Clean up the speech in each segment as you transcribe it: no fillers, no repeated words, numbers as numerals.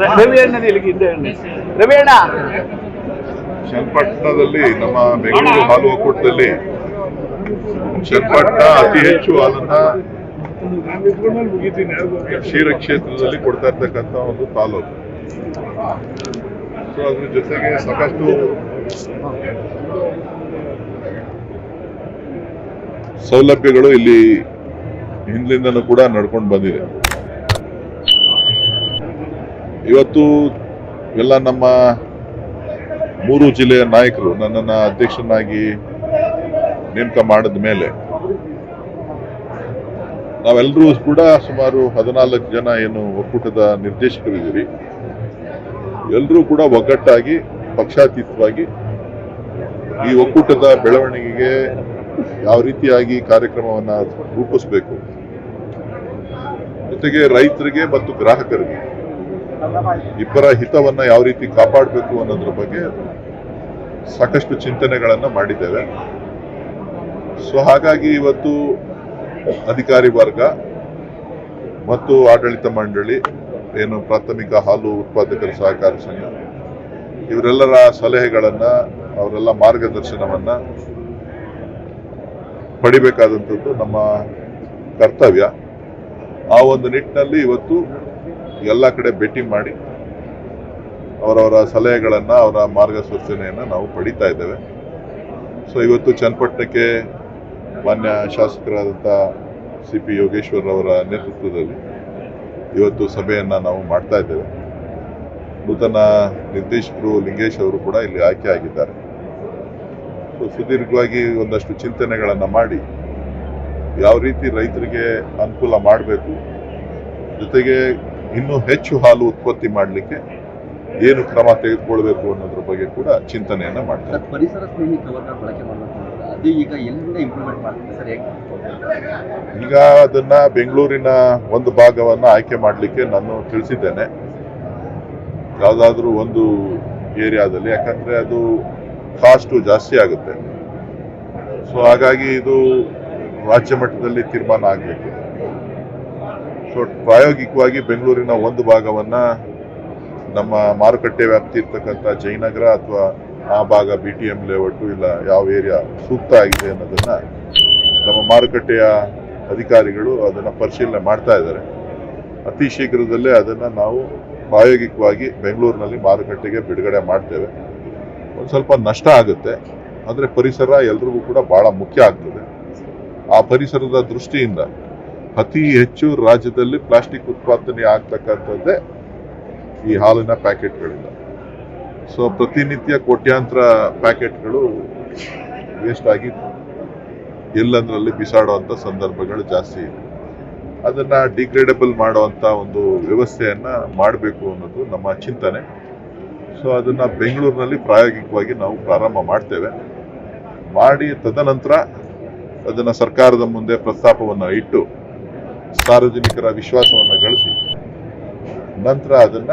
ರವಿ ಅಣ್ಣನ ಇಲ್ಲಿಗೆ ರವಿ ಅಣ್ಣ ಚನ್ನಪಟ್ಟಣದಲ್ಲಿ ನಮ್ಮ ಬೆಂಗಳೂರು ಹಾಲು ಒಕ್ಕೂಟದಲ್ಲಿ ಚನ್ನಪಟ್ಟಣ ಅತಿ ಹೆಚ್ಚು ಹಾಲನ್ನ ಕ್ಷೀರ ಕ್ಷೇತ್ರದಲ್ಲಿ ಕೊಡ್ತಾ ಇರ್ತಕ್ಕಂಥ ಒಂದು ತಾಲೂಕು. ಸೊ ಅದ್ರ ಜೊತೆಗೆ ಸಾಕಷ್ಟು ಸೌಲಭ್ಯಗಳು ಇಲ್ಲಿ ಹಿಂದಿನಿಂದನೂ ಕೂಡ ನಡ್ಕೊಂಡು ಬಂದಿದೆ. ಇವತ್ತು ಎಲ್ಲ ನಮ್ಮ 3 ಜಿಲ್ಲೆಯ ನಾಯಕರು ನನ್ನನ್ನು ಅಧ್ಯಕ್ಷನಾಗಿ ನೇಮಕ ಮಾಡಿದ ಮೇಲೆ ನಾವೆಲ್ಲರೂ ಕೂಡ ಸುಮಾರು 14 ಜನ ಏನು ಒಕ್ಕೂಟದ ನಿರ್ದೇಶಕರಿದ್ದೀರಿ, ಎಲ್ಲರೂ ಕೂಡ ಒಗ್ಗಟ್ಟಾಗಿ ಪಕ್ಷಾತೀತವಾಗಿ ಈ ಒಕ್ಕೂಟದ ಬೆಳವಣಿಗೆಗೆ ಯಾವ ರೀತಿಯಾಗಿ ಕಾರ್ಯಕ್ರಮವನ್ನು ರೂಪಿಸಬೇಕು, ಜೊತೆಗೆ ರೈತರಿಗೆ ಮತ್ತು ಗ್ರಾಹಕರಿಗೆ ಇಬ್ಬರ ಹಿತವನ್ನ ಯಾವ ರೀತಿ ಕಾಪಾಡಬೇಕು ಅನ್ನೋದ್ರ ಬಗ್ಗೆ ಸಾಕಷ್ಟು ಚಿಂತನೆಗಳನ್ನು ಮಾಡಿದ್ದೇವೆ. ಸೊ ಹಾಗಾಗಿ ಇವತ್ತು ಅಧಿಕಾರಿ ವರ್ಗ ಮತ್ತು ಆಡಳಿತ ಮಂಡಳಿ ಏನು ಪ್ರಾಥಮಿಕ ಹಾಲು ಉತ್ಪಾದಕರ ಸಹಕಾರ ಸಂಘ ಇವರೆಲ್ಲರ ಸಲಹೆಗಳನ್ನ, ಅವರೆಲ್ಲ ಮಾರ್ಗದರ್ಶನವನ್ನ ಪಡಿಬೇಕಾದಂಥದ್ದು ನಮ್ಮ ಕರ್ತವ್ಯ. ಆ ಒಂದು ನಿಟ್ಟಿನಲ್ಲಿ ಇವತ್ತು ಎಲ್ಲ ಕಡೆ ಭೇಟಿ ಮಾಡಿ ಅವರವರ ಸಲಹೆಗಳನ್ನ, ಅವರ ಮಾರ್ಗಸೂಚನೆಯನ್ನ ನಾವು ಪಡಿತಾ ಇದ್ದೇವೆ. ಸೊ ಇವತ್ತು ಚನ್ನಪಟ್ಟಣಕ್ಕೆ ಮಾನ್ಯ ಶಾಸಕರಾದಂಥ CP ಯೋಗೇಶ್ವರ್ ಅವರ ನೇತೃತ್ವದಲ್ಲಿ ಇವತ್ತು ಸಭೆಯನ್ನ ನಾವು ಮಾಡ್ತಾ ಇದ್ದೇವೆ. ನೂತನ ನಿರ್ದೇಶಕರು ಲಿಂಗೇಶ್ ಅವರು ಕೂಡ ಇಲ್ಲಿ ಆಯ್ಕೆ ಆಗಿದ್ದಾರೆ. ಸೊ ಸುದೀರ್ಘವಾಗಿ ಒಂದಷ್ಟು ಚಿಂತನೆಗಳನ್ನ ಮಾಡಿ ಯಾವ ರೀತಿ ರೈತರಿಗೆ ಅನುಕೂಲ ಮಾಡಬೇಕು, ಜೊತೆಗೆ ಇನ್ನೂ ಹೆಚ್ಚು ಹಾಲು ಉತ್ಪತ್ತಿ ಮಾಡಲಿಕ್ಕೆ ಏನು ಕ್ರಮ ತೆಗೆದುಕೊಳ್ಬೇಕು ಅನ್ನೋದ್ರ ಬಗ್ಗೆ ಕೂಡ ಚಿಂತನೆಯನ್ನ ಮಾಡ್ತಾರೆ. ಪರಿಸರ ಸ್ನೇಹಿ ಕವರ್ನ ಬಳಕೆ ಮಾಡಬೇಕು ಅದು ಈಗ ಎಲ್ಲಿಂದ ಇಂಪ್ಲಿಮೆಂಟ್ ಮಾಡ್ತಾರೆ ಸರ್? ಈಗ ಅದನ್ನ ಬೆಂಗಳೂರಿನ ಒಂದು ಭಾಗವನ್ನ ಆಯ್ಕೆ ಮಾಡಲಿಕ್ಕೆ ನಾನು ತಿಳಿಸಿದ್ದೇನೆ, ಯಾವುದಾದ್ರೂ ಒಂದು ಏರಿಯಾದಲ್ಲಿ, ಯಾಕಂದ್ರೆ ಅದು ಕಾಸ್ಟು ಜಾಸ್ತಿ ಆಗುತ್ತೆ. ಸೊ ಹಾಗಾಗಿ ಇದು ರಾಜ್ಯ ಮಟ್ಟದಲ್ಲಿ ತೀರ್ಮಾನ ಆಗಬೇಕು. ಸೊ ಪ್ರಾಯೋಗಿಕವಾಗಿ ಬೆಂಗಳೂರಿನ ಒಂದು ಭಾಗವನ್ನ ನಮ್ಮ ಮಾರುಕಟ್ಟೆ ವ್ಯಾಪ್ತಿ ಇರ್ತಕ್ಕಂಥ ಜಯನಗರ ಅಥವಾ ಆ ಭಾಗ BTM ಲೇಔಟು ಇಲ್ಲ ಯಾವ ಏರಿಯಾ ಸೂಕ್ತ ಆಗಿದೆ ಅನ್ನೋದನ್ನ ನಮ್ಮ ಮಾರುಕಟ್ಟೆಯ ಅಧಿಕಾರಿಗಳು ಅದನ್ನ ಪರಿಶೀಲನೆ ಮಾಡ್ತಾ ಇದ್ದಾರೆ. ಅತಿ ಶೀಘ್ರದಲ್ಲೇ ಅದನ್ನ ನಾವು ಪ್ರಾಯೋಗಿಕವಾಗಿ ಬೆಂಗಳೂರಿನಲ್ಲಿ ಮಾರುಕಟ್ಟೆಗೆ ಬಿಡುಗಡೆ ಮಾಡ್ತೇವೆ. ಒಂದು ಸ್ವಲ್ಪ ನಷ್ಟ ಆಗುತ್ತೆ, ಆದರೆ ಪರಿಸರ ಎಲ್ರಿಗೂ ಕೂಡ ಬಹಳ ಮುಖ್ಯ ಆಗ್ತದೆ. ಆ ಪರಿಸರದ ದೃಷ್ಟಿಯಿಂದ ಅತಿ ಹೆಚ್ಚು ರಾಜ್ಯದಲ್ಲಿ ಪ್ಲಾಸ್ಟಿಕ್ ಉತ್ಪಾದನೆ ಆಗ್ತಕ್ಕಂಥದ್ದೇ ಈ ಹಾಲಿನ ಪ್ಯಾಕೆಟ್ಗಳಿಂದ. ಸೊ ಪ್ರತಿನಿತ್ಯ ಕೋಟ್ಯಾಂತರ ಪ್ಯಾಕೆಟ್ಗಳು ವೇಸ್ಟ್ ಆಗಿ ಎಲ್ಲಂದ್ರಲ್ಲಿ ಬಿಸಾಡುವಂಥ ಸಂದರ್ಭಗಳು ಜಾಸ್ತಿ ಇದೆ. ಅದನ್ನ ಡಿಗ್ರೇಡಬಲ್ ಮಾಡುವಂಥ ಒಂದು ವ್ಯವಸ್ಥೆಯನ್ನ ಮಾಡಬೇಕು ಅನ್ನೋದು ನಮ್ಮ ಚಿಂತನೆ. ಸೊ ಅದನ್ನ ಬೆಂಗಳೂರಿನಲ್ಲಿ ಪ್ರಾಯೋಗಿಕವಾಗಿ ನಾವು ಪ್ರಾರಂಭ ಮಾಡ್ತೇವೆ. ಮಾಡಿ ತದನಂತರ ಅದನ್ನ ಸರ್ಕಾರದ ಮುಂದೆ ಪ್ರಸ್ತಾಪವನ್ನು ಇಟ್ಟು ಸಾರ್ವಜನಿಕರ ವಿಶ್ವಾಸವನ್ನು ಗಳಿಸಿ ನಂತರ ಅದನ್ನ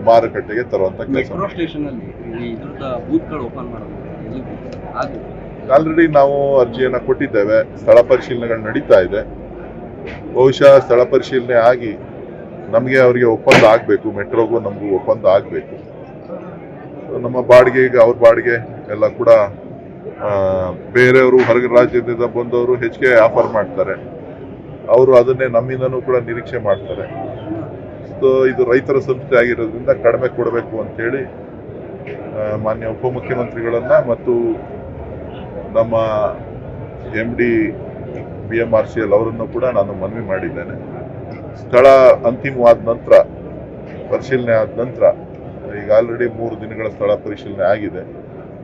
ಮಾರುಕಟ್ಟೆಗೆ ತರುವಂತ ಕೆಲಸ. ಆಲ್ರೆಡಿ ನಾವು ಅರ್ಜಿಯನ್ನ ಕೊಟ್ಟಿದ್ದೇವೆ, ಸ್ಥಳ ಪರಿಶೀಲನೆಗಳು ನಡೀತಾ ಇದೆ. ಬಹುಶಃ ಸ್ಥಳ ಪರಿಶೀಲನೆ ಆಗಿ ನಮಗೆ ಅವರಿಗೆ ಒಪ್ಪಂದ ಆಗಬೇಕು, ಮೆಟ್ರೋಗೂ ನಮಗೂ ಒಪ್ಪಂದ ಆಗಬೇಕು. ನಮ್ಮ ಬಾಡಿಗೆಗೆ ಅವ್ರ ಬಾಡಿಗೆ ಎಲ್ಲ ಕೂಡ ಬೇರೆಯವರು ಹೊರಗೆ ರಾಜ್ಯದಿಂದ ಬಂದವರು ಹೆಚ್ಚಿಗೆ ಆಫರ್ ಮಾಡ್ತಾರೆ, ಅವರು ಅದನ್ನೇ ನಮ್ಮಿಂದನೂ ಕೂಡ ನಿರೀಕ್ಷೆ ಮಾಡ್ತಾರೆ. ಸೊ ಇದು ರೈತರ ಸಂಸ್ಥೆ ಆಗಿರೋದ್ರಿಂದ ಕಡಿಮೆ ಕೊಡಬೇಕು ಅಂತೇಳಿ ಮಾನ್ಯ ಉಪಮುಖ್ಯಮಂತ್ರಿಗಳನ್ನ ಮತ್ತು ನಮ್ಮ MD BMRCL ಅವರನ್ನು ಕೂಡ ನಾನು ಮನವಿ ಮಾಡಿದ್ದೇನೆ. ಸ್ಥಳ ಅಂತಿಮವಾದ ನಂತರ, ಪರಿಶೀಲನೆ ಆದ ನಂತರ, ಈಗ ಆಲ್ರೆಡಿ 3 ದಿನಗಳ ಸ್ಥಳ ಪರಿಶೀಲನೆ ಆಗಿದೆ,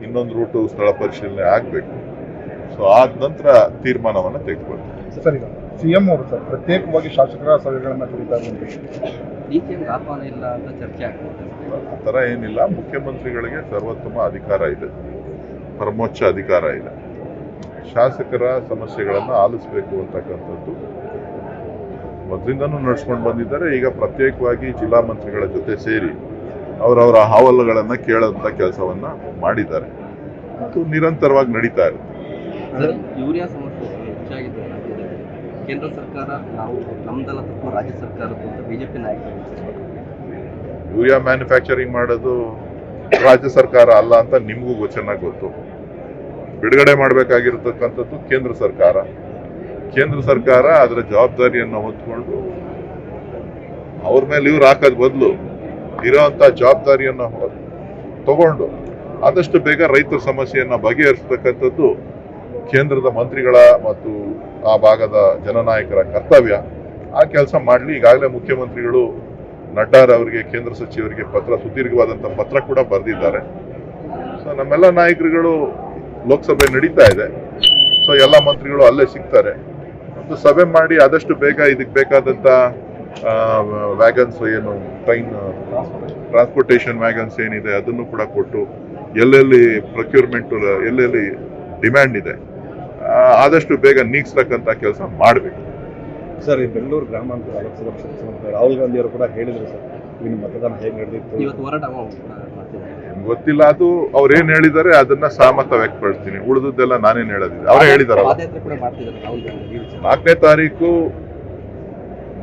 ಇನ್ನೊಂದು ರೂಟು ಸ್ಥಳ ಪರಿಶೀಲನೆ ಆಗಬೇಕು. ಸೊ ಆದ ನಂತರ ತೀರ್ಮಾನವನ್ನು ತೆಗೆದುಕೊಳ್ತೀವಿ. ಸರ್, ಈಗ CM ಅವರು ಸರ್ ಪ್ರತ್ಯೇಕವಾಗಿ ಶಾಸಕರ ಸಭೆಗಳನ್ನ ಕರೀತಾ ಇಲ್ಲ ಅಂತ ಚರ್ಚೆ ಆಗ್ತದೆ. ಆ ಥರ ಏನಿಲ್ಲ. ಮುಖ್ಯಮಂತ್ರಿಗಳಿಗೆ ಸರ್ವೋತ್ತಮ ಅಧಿಕಾರ ಇದೆ, ಪರಮೋಚ್ಚ ಅಧಿಕಾರ ಇದೆ. ಶಾಸಕರ ಸಮಸ್ಯೆಗಳನ್ನು ಆಲಿಸಬೇಕು ಅಂತಕ್ಕಂಥದ್ದು ಮೊದಲಿಂದನೂ ನಡೆಸ್ಕೊಂಡು ಬಂದಿದ್ದಾರೆ. ಈಗ ಪ್ರತ್ಯೇಕವಾಗಿ ಜಿಲ್ಲಾ ಮಂತ್ರಿಗಳ ಜೊತೆ ಸೇರಿ ಅವರವರ ಹಾವಲ್ಲುಗಳನ್ನು ಕೇಳುವಂಥ ಕೆಲಸವನ್ನ ಮಾಡಿದ್ದಾರೆ. ಅದು ನಿರಂತರವಾಗಿ ನಡೀತಾ ಇರುತ್ತೆ. ಯೂರಿಯಾ ಸಮಸ್ಯೆ ಹೆಚ್ಚಾಗಿದೆ ಕೇಂದ್ರ ಸರ್ಕಾರ, ನಾವು ನಮ್ದಲ್ಲ ತಪ್ಪು ರಾಜ್ಯ ಸರ್ಕಾರದ್ದು ಅಂತ BJP ನಾಯಕರು ಯೂರಿಯಾ ಮ್ಯಾನುಫ್ಯಾಕ್ಚರಿಂಗ್ ಮಾಡೋದು ರಾಜ್ಯ ಸರ್ಕಾರ ಅಲ್ಲ ಅಂತ ನಿಮಗೂ ಚೆನ್ನಾಗಿ ಗೊತ್ತು. ಬಿಡುಗಡೆ ಮಾಡಬೇಕಾಗಿರತಕ್ಕಂಥದ್ದು ಕೇಂದ್ರ ಸರ್ಕಾರ ಅದರ ಜವಾಬ್ದಾರಿಯನ್ನು ಹೊತ್ಕೊಂಡು ಅವ್ರ ಮೇಲೆ ಇವ್ರು ಹಾಕೋದ್ ಬದಲು ಇರೋಂಥ ಜವಾಬ್ದಾರಿಯನ್ನು ತಗೊಂಡು ಆದಷ್ಟು ಬೇಗ ರೈತರ ಸಮಸ್ಯೆಯನ್ನ ಬಗೆಹರಿಸತಕ್ಕಂಥದ್ದು ಕೇಂದ್ರದ ಮಂತ್ರಿಗಳ ಮತ್ತು ಆ ಭಾಗದ ಜನನಾಯಕರ ಕರ್ತವ್ಯ. ಆ ಕೆಲಸ ಮಾಡಲಿ. ಈಗಾಗಲೇ ಮುಖ್ಯಮಂತ್ರಿಗಳು ನಡ್ಡಾರವರಿಗೆ, ಕೇಂದ್ರ ಸಚಿವರಿಗೆ ಸುದೀರ್ಘವಾದಂಥ ಪತ್ರ ಕೂಡ ಬರೆದಿದ್ದಾರೆ. ಸೊ ನಮ್ಮೆಲ್ಲ ನಾಯಕರುಗಳು ಲೋಕಸಭೆ ನಡೀತಾ ಇದೆ. ಸೊ ಎಲ್ಲ ಮಂತ್ರಿಗಳು ಅಲ್ಲೇ ಸಿಗ್ತಾರೆ. ಒಂದು ಸಭೆ ಮಾಡಿ ಆದಷ್ಟು ಬೇಗ ಇದಕ್ಕೆ ಬೇಕಾದಂಥ ವ್ಯಾಗನ್ಸ್ ಏನು ಟ್ರೈನ್ ಟ್ರಾನ್ಸ್ಪೋರ್ಟೇಷನ್ ವ್ಯಾಗನ್ಸ್ ಏನಿದೆ ಅದನ್ನು ಕೂಡ ಕೊಟ್ಟು ಎಲ್ಲೆಲ್ಲಿ ಪ್ರೊಕ್ಯೂರ್ಮೆಂಟ್ ಎಲ್ಲೆಲ್ಲಿ ಡಿಮ್ಯಾಂಡ್ ಇದೆ ಆದಷ್ಟು ಬೇಗ ನೀಗಿಸ್ತಕ್ಕಂಥ ಕೆಲಸ ಮಾಡಬೇಕು. ಸರ್, ಈ ಬೆಂಗಳೂರು ಗ್ರಾಮಾಂತರ ಲೋಕಸಭಾ ಕ್ಷೇತ್ರ ರಾಹುಲ್ ಗಾಂಧಿ ಅವರು ಕೂಡ ಹೇಳಿದ್ರು ಸರ್, ಇನ್ನು ಮತದಾನ ಹೇಗೆ ನಡೆದಿತ್ತು, ಇವತ್ತು ಹೋರಾಟ ಮಾಡ್ತಿದ್ದಾರೆ. ಗೊತ್ತಿಲ್ಲ. ಅದು ಅವ್ರೇನ್ ಹೇಳಿದ್ದಾರೆ ಅದನ್ನ ಸಹಮತ ವ್ಯಕ್ತಪಡಿಸ್ತೀನಿ. ಉಳಿದದ್ದೆಲ್ಲ ನಾನೇನ್ ಹೇಳೋದಿಲ್ಲ. ಅವರೇ ಹೇಳಿದಾರಲ್ಲ. ಪಾದಯಾತ್ರೆ ಕೂಡ ಮಾಡ್ತಿದ್ದಾರೆ ರಾಹುಲ್ ಗಾಂಧಿ. 4ನೇ ತಾರೀಕು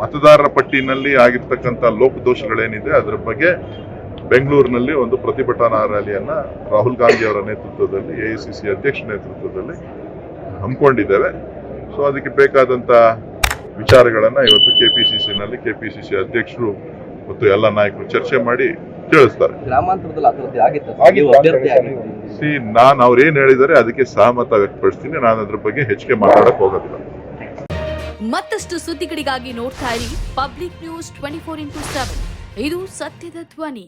ಮತದಾರರ ಪಟ್ಟಿನಲ್ಲಿ ಆಗಿರ್ತಕ್ಕಂಥ ಲೋಪದೋಷಗಳೇನಿದೆ ಅದರ ಬಗ್ಗೆ ಬೆಂಗಳೂರಿನಲ್ಲಿ ಒಂದು ಪ್ರತಿಭಟನಾ ರ್ಯಾಲಿಯನ್ನ ರಾಹುಲ್ ಗಾಂಧಿ ಅವರ ನೇತೃತ್ವದಲ್ಲಿ, AICC ಅಧ್ಯಕ್ಷ ನೇತೃತ್ವದಲ್ಲಿ ಹಮ್ಮಿಕೊಂಡಿದ್ದೇವೆ. ಸೊ ಅದಕ್ಕೆ ಬೇಕಾದಂತ ವಿಚಾರಗಳನ್ನ ಇವತ್ತು ಕೆಪಿಸಿಸಿ ಅಧ್ಯಕ್ಷರು ಮತ್ತು ಎಲ್ಲ ನಾಯಕರು ಚರ್ಚೆ ಮಾಡಿ ತಿಳಿಸ್ತಾರೆ. ಗ್ರಾಮಾಂತರದಲ್ಲಿ ಅಭಿವೃದ್ಧಿ ಆಗಿತ್ತು. ನಾನು ಅವ್ರೇನ್ ಹೇಳಿದ್ದಾರೆ ಅದಕ್ಕೆ ಸಹಮತ ವ್ಯಕ್ತಪಡಿಸ್ತೀನಿ. ನಾನು ಅದ್ರ ಬಗ್ಗೆ ಹೆಚ್ಚಿಗೆ ಮಾತಾಡಕ್ ಹೋಗೋದಿಲ್ಲ. ಮತ್ತಷ್ಟು ಸುದ್ದಿಗಳಿಗಾಗಿ ನೋಡ್ತಾ ಇರಿ ಪಬ್ಲಿಕ್ ನ್ಯೂಸ್ 24x7. ಇದು ಸತ್ಯದ ಧ್ವನಿ.